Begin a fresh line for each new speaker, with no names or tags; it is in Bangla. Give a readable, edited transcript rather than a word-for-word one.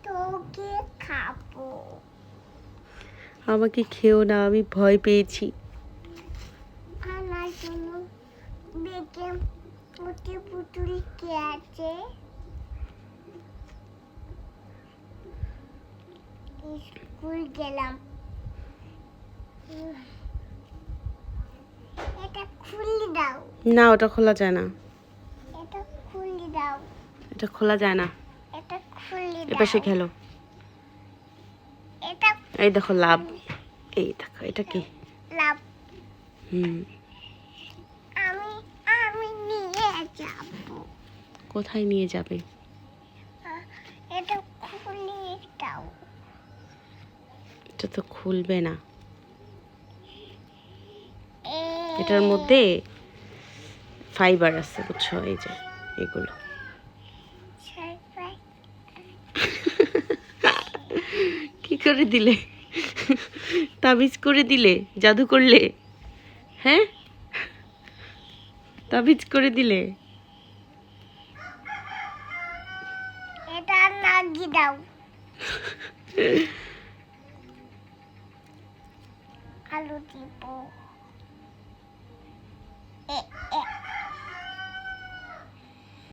তোকে খাবো।
আমাকে খেও না, আমি ভয় পেয়েছি।
আমার জন্য বেগে পুটি পুতুল কে আছে? স্কুল গেলাম। এটা খুলে দাও।
না, ওটা খোলা যায় না।
এটা খুলে দাও।
এটা খোলা যায় না।
এটা খুলে দাও।
এপাশে খেলো।
এটা
এই দেখো লাভ। এই দেখো, এটা কি?
লাভ।
হুম।
আমি আমি নিয়ে যাব।
কোথায় নিয়ে যাবে?
এটা খুলে দাও।
এটা তো খুলবে না। এটার মধ্যে ফাইবার আছে, বুঝছো? এই যে এগুলো। কি করে দিলে? তাবিজ করে দিলে? জাদু করলে? হ্যাঁ, তাবিজ করে দিলে?
এটা লাগিয়ে দাও। আলু দিব।